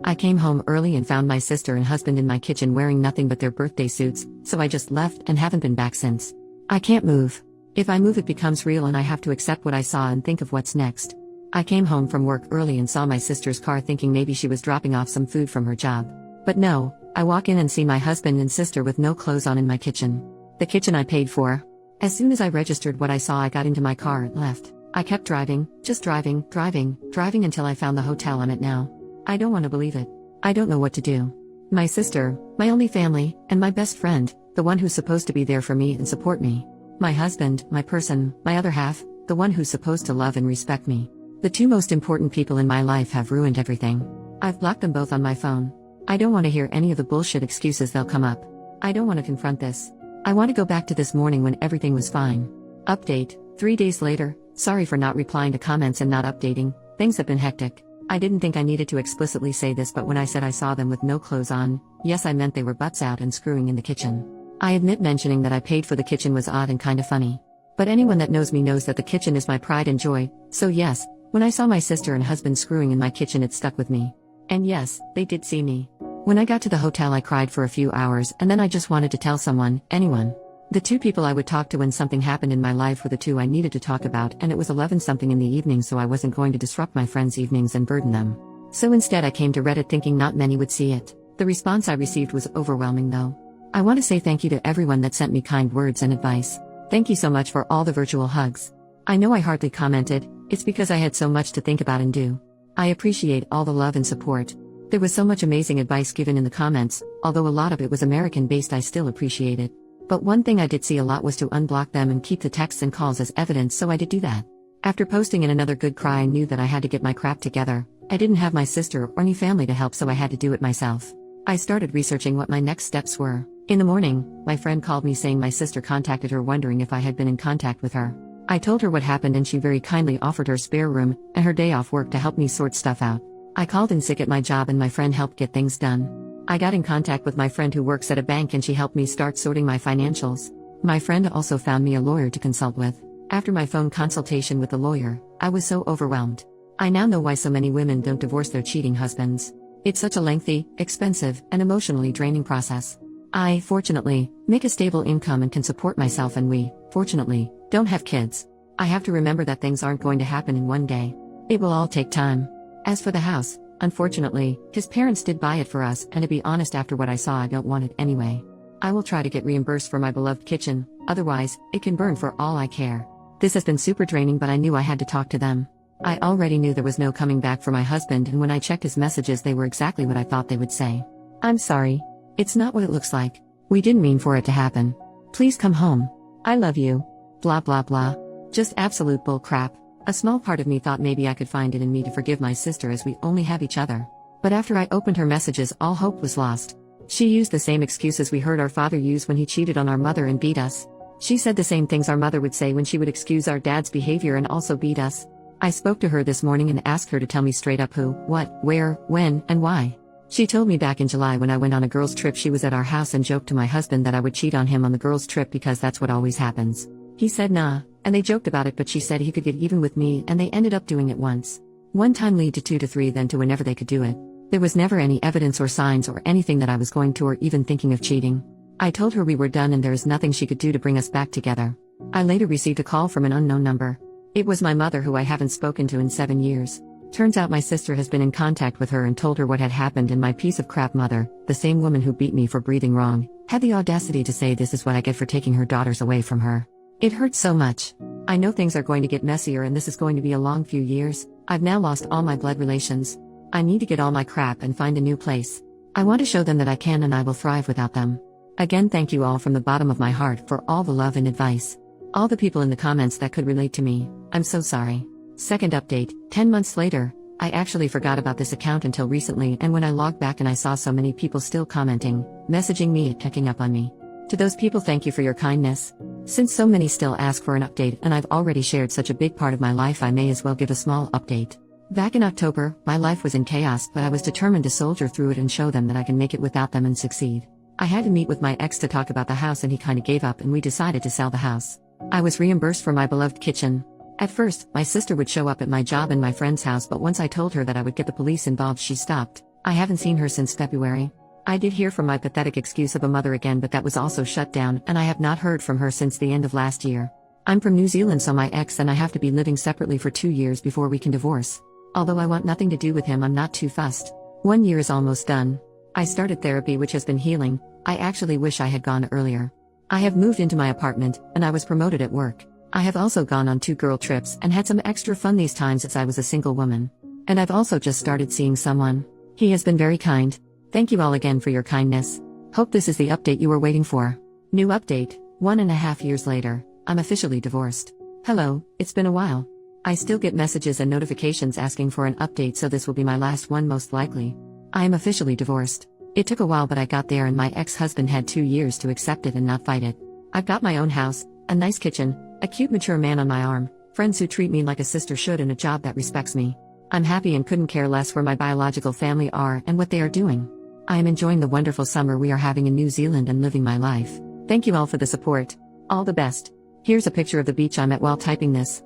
I came home early and found my sister and husband in my kitchen wearing nothing but their birthday suits, so I just left and haven't been back since. I can't move. If I move, it becomes real and I have to accept what I saw and think of what's next. I came home from work early and saw my sister's car, thinking maybe she was dropping off some food from her job. But no, I walk in and see my husband and sister with no clothes on in my kitchen. The kitchen I paid for. As soon as I registered what I saw, I got into my car and left. I kept driving, just driving until I found the hotel I'm at now. I don't want to believe it. I don't know what to do. My sister, my only family, and my best friend, the one who's supposed to be there for me and support me. My husband, my person, my other half, the one who's supposed to love and respect me. The two most important people in my life have ruined everything. I've blocked them both on my phone. I don't want to hear any of the bullshit excuses they'll come up. I don't want to confront this. I want to go back to this morning when everything was fine. Update, 3 days later. Sorry for not replying to comments and not updating. Things have been hectic. I didn't think I needed to explicitly say this, but when I said I saw them with no clothes on, yes, I meant they were butts out and screwing in the kitchen. I admit mentioning that I paid for the kitchen was odd and kinda funny. But anyone that knows me knows that the kitchen is my pride and joy, so yes, when I saw my sister and husband screwing in my kitchen, it stuck with me. And yes, they did see me. When I got to the hotel, I cried for a few hours and then I just wanted to tell someone, anyone. The two people I would talk to when something happened in my life were the two I needed to talk about, and it was 11-something in the evening, so I wasn't going to disrupt my friends' evenings and burden them. So instead I came to Reddit thinking not many would see it. The response I received was overwhelming though. I want to say thank you to everyone that sent me kind words and advice. Thank you so much for all the virtual hugs. I know I hardly commented, it's because I had so much to think about and do. I appreciate all the love and support. There was so much amazing advice given in the comments, although a lot of it was American-based. I still appreciate it. But one thing I did see a lot was to unblock them and keep the texts and calls as evidence, so I did do that. After posting in another good cry, I knew that I had to get my crap together. I didn't have my sister or any family to help, so I had to do it myself. I started researching what my next steps were. In the morning, my friend called me saying my sister contacted her wondering if I had been in contact with her. I told her what happened and she very kindly offered her spare room and her day off work to help me sort stuff out. I called in sick at my job and my friend helped get things done. I got in contact with my friend who works at a bank and she helped me start sorting my financials. My friend also found me a lawyer to consult with. After my phone consultation with the lawyer, I was so overwhelmed. I now know why so many women don't divorce their cheating husbands. It's such a lengthy, expensive, and emotionally draining process. I, fortunately, make a stable income and can support myself, and we, fortunately, don't have kids. I have to remember that things aren't going to happen in one day. It will all take time. As for the house, unfortunately, his parents did buy it for us, and to be honest, after what I saw, I don't want it anyway. I will try to get reimbursed for my beloved kitchen, otherwise, it can burn for all I care. This has been super draining, but I knew I had to talk to them. I already knew there was no coming back for my husband, and when I checked his messages, they were exactly what I thought they would say. I'm sorry. It's not what it looks like. We didn't mean for it to happen. Please come home. I love you. Blah blah blah. Just absolute bull crap. A small part of me thought maybe I could find it in me to forgive my sister, as we only have each other. But after I opened her messages, all hope was lost. She used the same excuses we heard our father use when he cheated on our mother and beat us. She said the same things our mother would say when she would excuse our dad's behavior and also beat us. I spoke to her this morning and asked her to tell me straight up who, what, where, when, and why. She told me back in July when I went on a girls' trip she was at our house and joked to my husband that I would cheat on him on the girls' trip because that's what always happens. He said nah, and they joked about it, but she said he could get even with me, and they ended up doing it once. One time lead to 2 to 3, then to whenever they could do it. There was never any evidence or signs or anything that I was going to or even thinking of cheating. I told her we were done and there is nothing she could do to bring us back together. I later received a call from an unknown number. It was my mother, who I haven't spoken to in 7 years. Turns out my sister has been in contact with her and told her what had happened, and my piece of crap mother, the same woman who beat me for breathing wrong, had the audacity to say this is what I get for taking her daughters away from her. It hurts so much. I know things are going to get messier and this is going to be a long few years. I've now lost all my blood relations. I need to get all my crap and find a new place. I want to show them that I can and I will thrive without them. Again, thank you all from the bottom of my heart for all the love and advice. All the people in the comments that could relate to me, I'm so sorry. Second update, 10 months later. I actually forgot about this account until recently, and when I logged back and I saw so many people still commenting, messaging me and checking up on me. To those people, thank you for your kindness. Since so many still ask for an update and I've already shared such a big part of my life, I may as well give a small update. Back in October, my life was in chaos, but I was determined to soldier through it and show them that I can make it without them and succeed. I had to meet with my ex to talk about the house, and he kinda gave up and we decided to sell the house. I was reimbursed for my beloved kitchen. At first, my sister would show up at my job and my friend's house, but once I told her that I would get the police involved, she stopped. I haven't seen her since February. I did hear from my pathetic excuse of a mother again, but that was also shut down, and I have not heard from her since the end of last year. I'm from New Zealand, so my ex and I have to be living separately for 2 years before we can divorce. Although I want nothing to do with him, I'm not too fussed. 1 year is almost done. I started therapy, which has been healing. I actually wish I had gone earlier. I have moved into my apartment, and I was promoted at work. I have also gone on 2 girl trips and had some extra fun these times as I was a single woman. And I've also just started seeing someone. He has been very kind. Thank you all again for your kindness. Hope this is the update you were waiting for. New update, 1.5 years later, I'm officially divorced. Hello, it's been a while. I still get messages and notifications asking for an update, so this will be my last one most likely. I am officially divorced. It took a while, but I got there, and my ex-husband had 2 years to accept it and not fight it. I've got my own house, a nice kitchen, a cute mature man on my arm, friends who treat me like a sister should, and a job that respects me. I'm happy and couldn't care less where my biological family are and what they are doing. I am enjoying the wonderful summer we are having in New Zealand and living my life. Thank you all for the support. All the best. Here's a picture of the beach I'm at while typing this.